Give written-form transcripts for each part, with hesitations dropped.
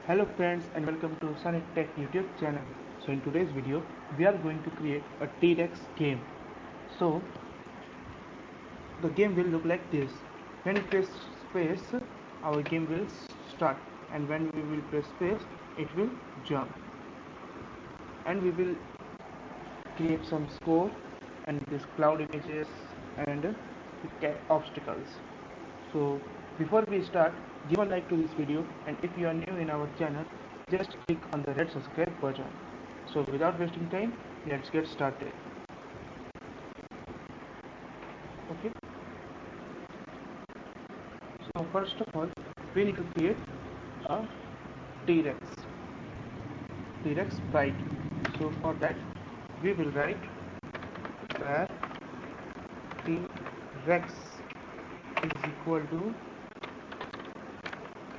Hello friends and welcome to Sonic Tech YouTube channel. So in today's video we are going to create a Trex game. So the game will look like this. When you press space our game will start, and when we will press space it will jump, and we will create some score and this cloud images and obstacles. So before we start, give a like to this video, and if you are new in our channel, just click on the red subscribe button. So without wasting time, let's get started. Okay. So first of all, we need to create a T-Rex sprite. So for that, we will write where T-Rex is equal to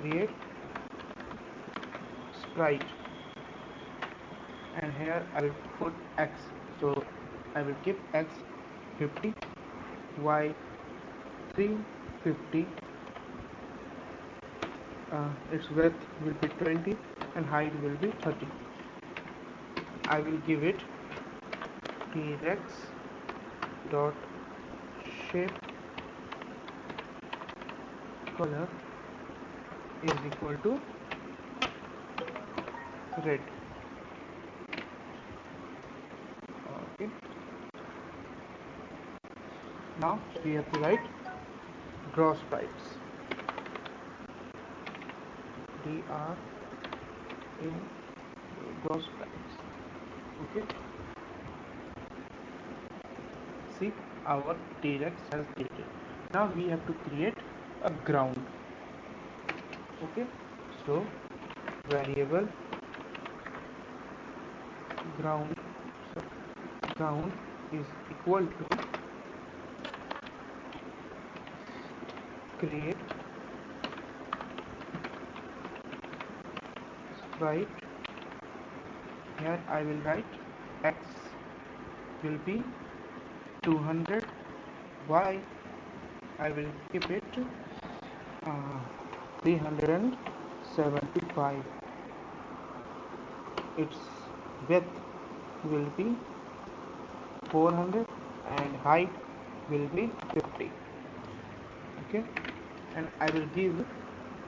create sprite, and here I will put x. So I will keep x 50, y 350, its width will be 20 and height will be 30. I will give it Trex dot shape color is equal to red. Okay. Now we have to write draw sprites. DR in draw sprites. Okay. See, our Trex has created. Now we have to create a ground. Okay. So variable ground ground is equal to create sprite. Here I will write x will be 200, y I will keep it 375, its width will be 400 and height will be 50. Okay, and I will give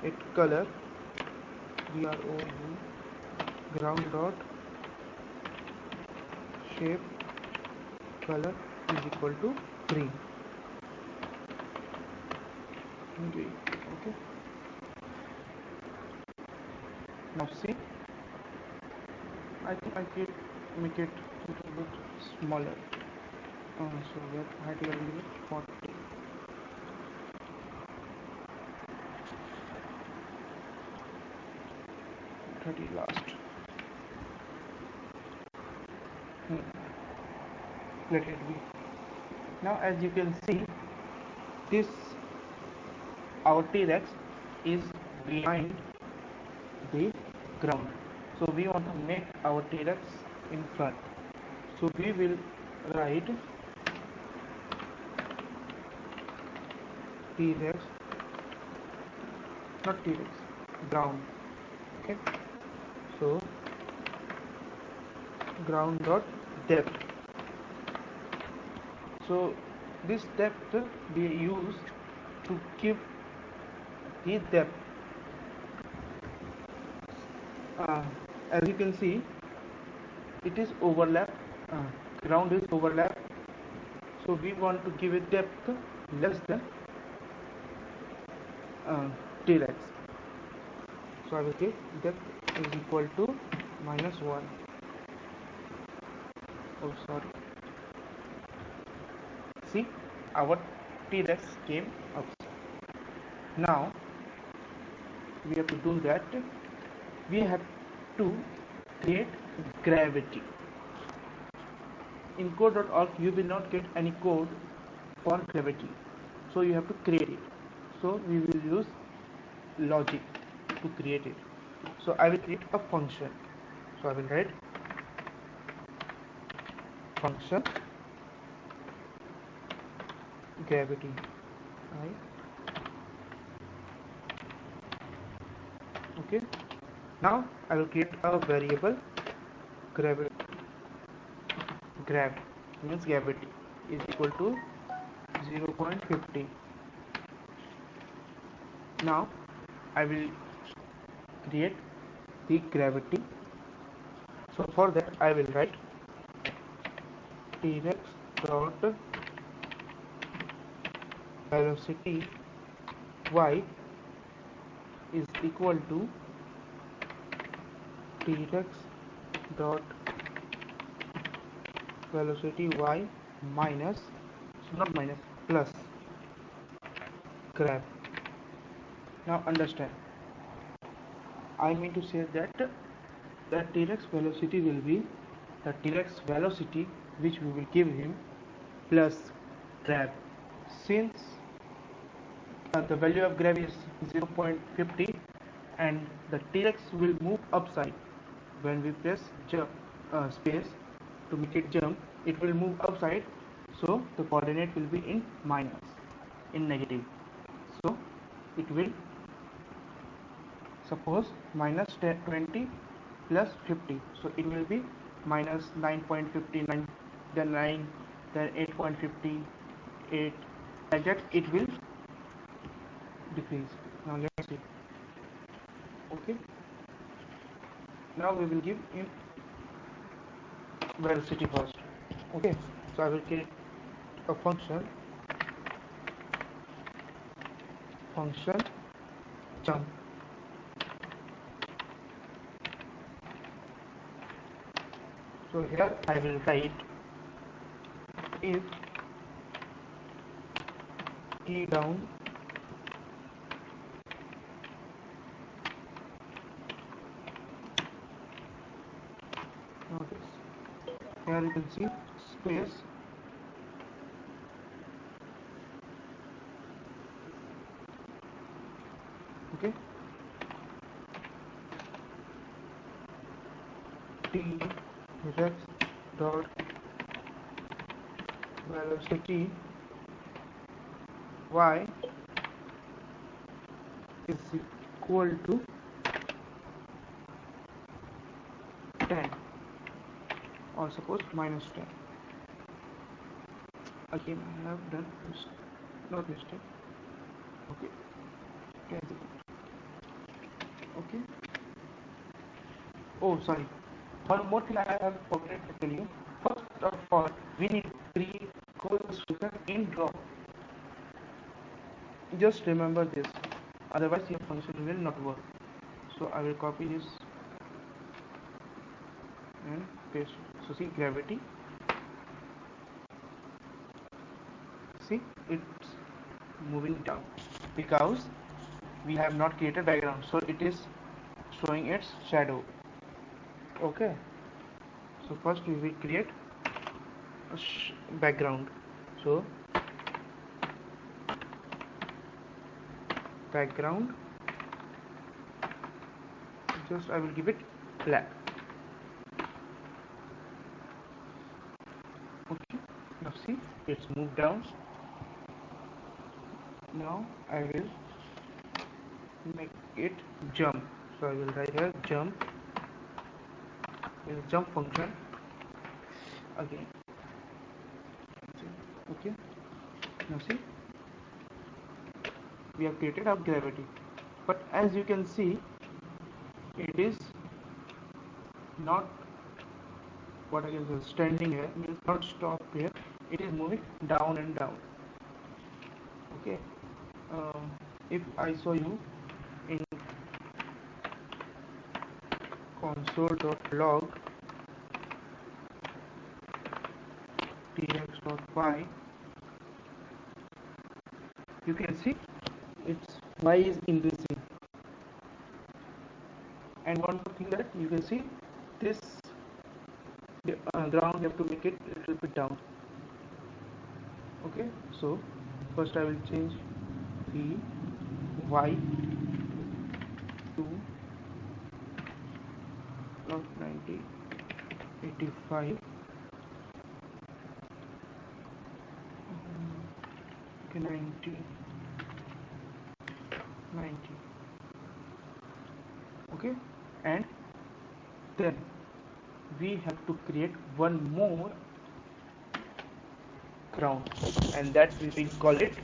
it color ground dot shape color is equal to green. Okay, now see, I think I can make it a little bit smaller. So that height will be 40, 30 last. Let it be. Now as you can see, this our Trex is behind the ground. So we want to make our Trex in front. So we will write Trex, not Trex, ground. Okay. So ground dot depth. So this depth we use to give the depth. As you can see, it is overlap. Ground is overlap. So we want to give it depth less than Trex. So I will give depth is equal to -1. Oh, sorry. See, our Trex came up. Now we have to do that. We have to create gravity. In code.org you will not get any code for gravity, so you have to create it. So we will use logic to create it. So I will create a function. So I will write function gravity. Okay, Now I will create a variable gravity. Grav means gravity is equal to 0.50. Now I will create the gravity. So for that I will write Trex dot velocity y is equal to Trex dot velocity y minus, not minus, plus grab. Now understand, I mean to say that the Trex velocity will be the Trex velocity which we will give him plus grab. Since the value of grab is 0.50 and the Trex will move upside when we press jump space to make it jump, it will move upside, so the coordinate will be in minus, in negative. So it will, suppose minus 20 plus 50, so it will be minus 9.59, then 9, then 8.58, like that it will decrease. Now let's see. Okay, now we will give him velocity first. Okay, so I will create a function jump. So here I will write if key down notice, here you can see space okay, Trex dot velocity y is equal to 10, or suppose minus 10. Again I have done not mistake. Okay, cancel it. Okay. Oh sorry, one more thing I have forgotten to tell you. First of all, we need to create closed figure in draw. Just remember this, otherwise your function will not work. So I will copy this and paste. So see gravity, see it's moving down because we have not created background, so it is showing its shadow. Okay, so first we will create a background. So background, just I will give it black. Okay, now see it's moved down. Now I will make it jump, so I will write here jump is jump function again. Okay, now see we have created our gravity, but as you can see it is not, what I can say, standing here, means not stop here, it is moving down and down. Okay, if I show you in console.log tx.y, you can see its y is increasing. And one more thing that you can see this ground, you have to make it a little bit down. Okay, so first I will change the y to not 90, 85, okay, 90, 90. Okay, and then we have to create one more ground, and that we will call it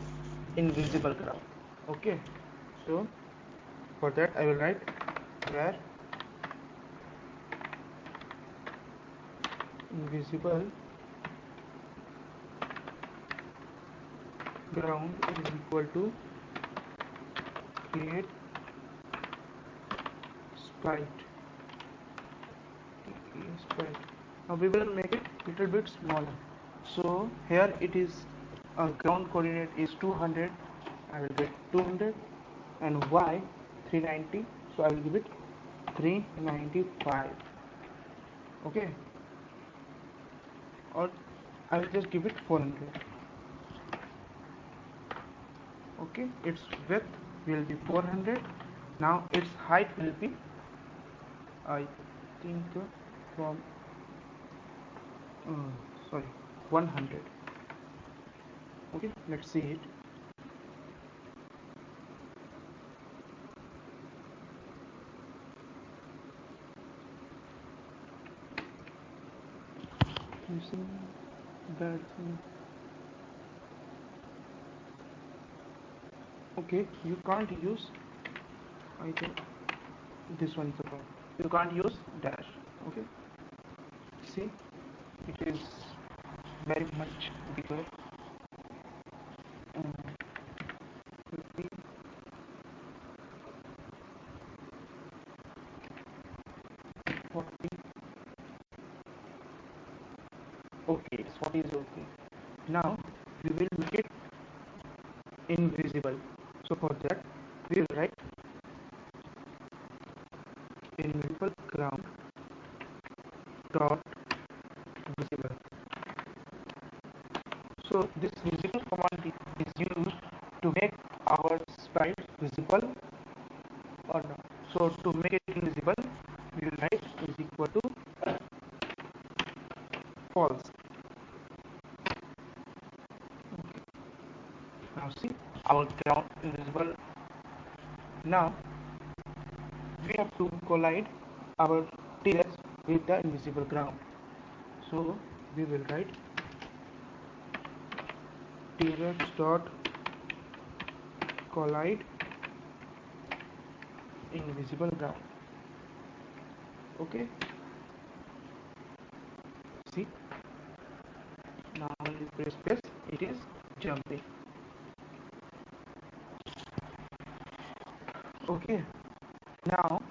invisible ground. Okay, so for that I will write where invisible ground is equal to create sprite. Now we will make it little bit smaller. So here it is ground coordinate is 200. I will get 200 and y 390. So I will give it 395. Okay, or I will just give it 400. Okay, its width will be 400. Now its height will be, I think, from sorry, 100. Okay, let's see it. Using that thing. Okay, you can't use, I think this one is the problem. You can't use dash. Okay, see, it is very much bigger. 50, 40. Okay, 40 is okay. Now we will make it invisible. So for that we will write invisible ground dot visible. So this visible command is used to make our sprite visible or not. So to make it invisible, we will write is equal to false. Okay. Now see, our ground is visible. Now we have to collide our Trex with the invisible ground. So we will write Trex dot collide invisible ground. Okay, see, now when you press press, it is jumping. Okay, now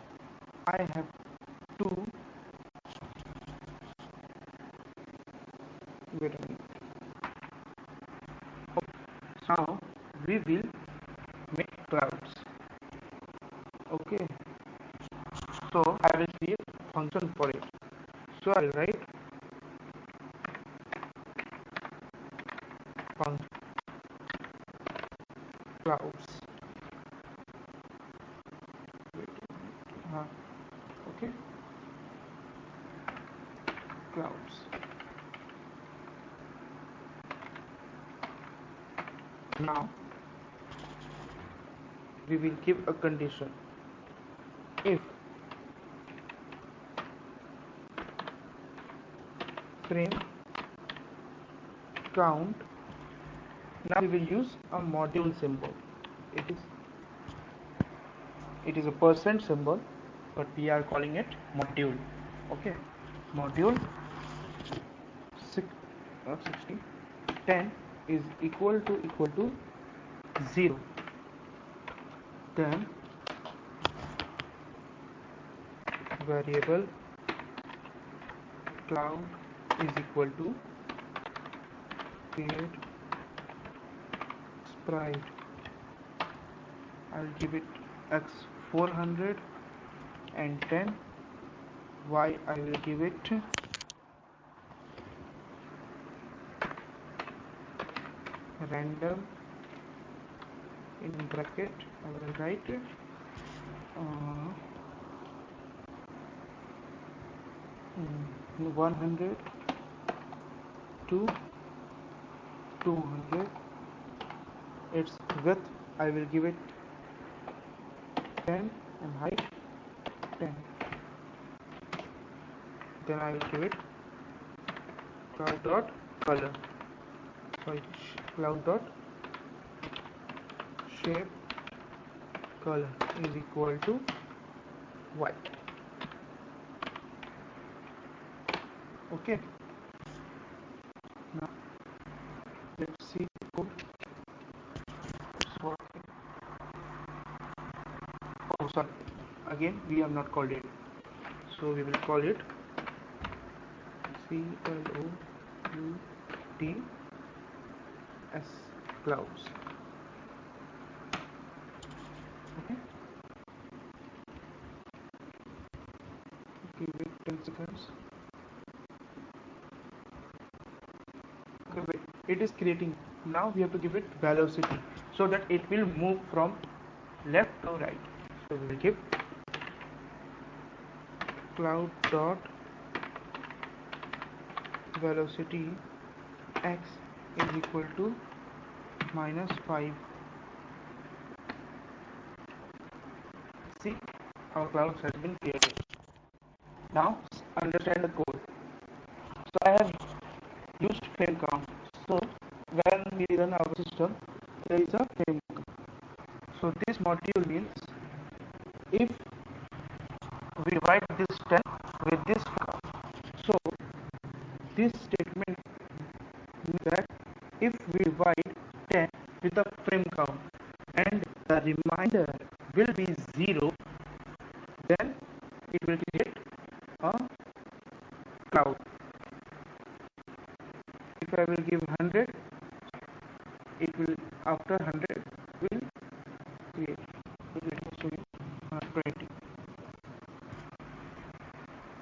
I have to wait a minute. Okay. Now we will make clouds. Okay, so I will create a function for it. So I will write function clouds. Okay, clouds. Now we will give a condition. If frame count, now we will use a module symbol. It is a percent symbol, but we are calling it module. Okay, module 60 10 is equal to 0. Then variable cloud is equal to create sprite. I'll give it x 400 and 10. Y I will give it random, in bracket I will write 100 to 200. Its width I will give it 10 and height 10. then I will give it cloud dot color, sorry, cloud dot shape color is equal to white. Okay, now let's see the code. It's working. Oh, sorry, again we have not called it, so we will call it CLOUDS clouds. Okay, give it 10 seconds. Okay, wait, it is creating. Now we have to give it velocity so that it will move from left to right. So we will give cloud dot velocity x is equal to -5. See, our clouds has been created. Now understand the code. So I have used frame count. So when we run our system, there is a frame count. So this module means if we write this 10 with this count. So this statement means that if we write 10 with a frame count and the remainder will be 0, then it will create a cloud. If I will give 100, it will after 100 will create. Let me show you 20.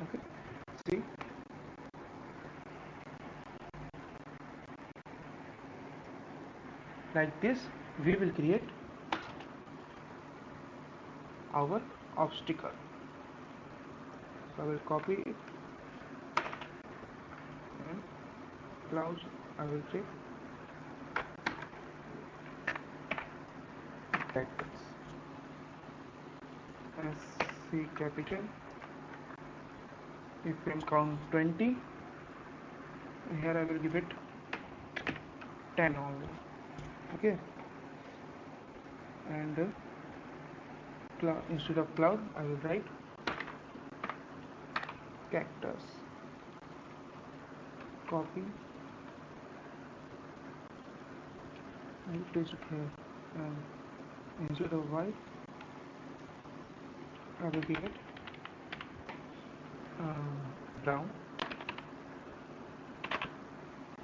Okay, see, like this we will create our obstacle. So I will copy it and clouds I will say Trex SC capital. If frame count 20, here I will give it 10 only. Okay, and instead of cloud I will write cactus. Copy and paste it here, and instead of white I will give it brown.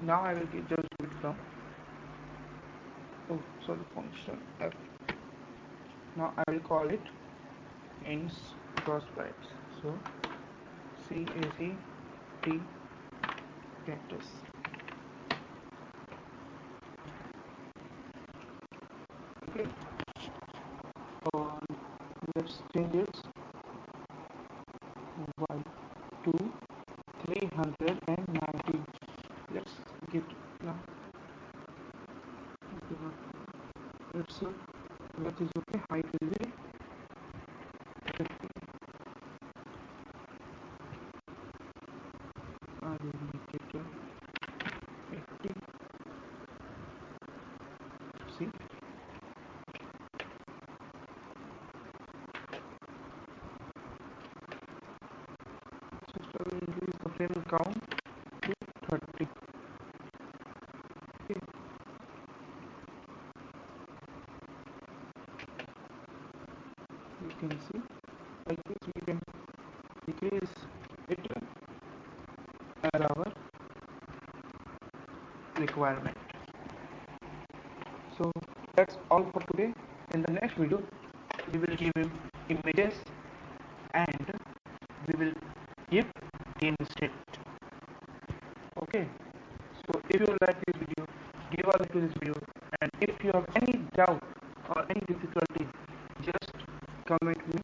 Now I will just do it from function f. Now I will call it ins crossbreaks. So CACT cactus. Okay. Let's change it y to 390. Let's get now. Let's width is okay. Height will be 50. I will make it 80. See, just I will increase the frame count to 30. Okay. You can see like this we can decrease it as our requirement. So that's all for today. In the next video we will give him images and we will give game state. Okay, so if you like this video, give a like to this video, and if you have any doubt or any difficulties, just comment me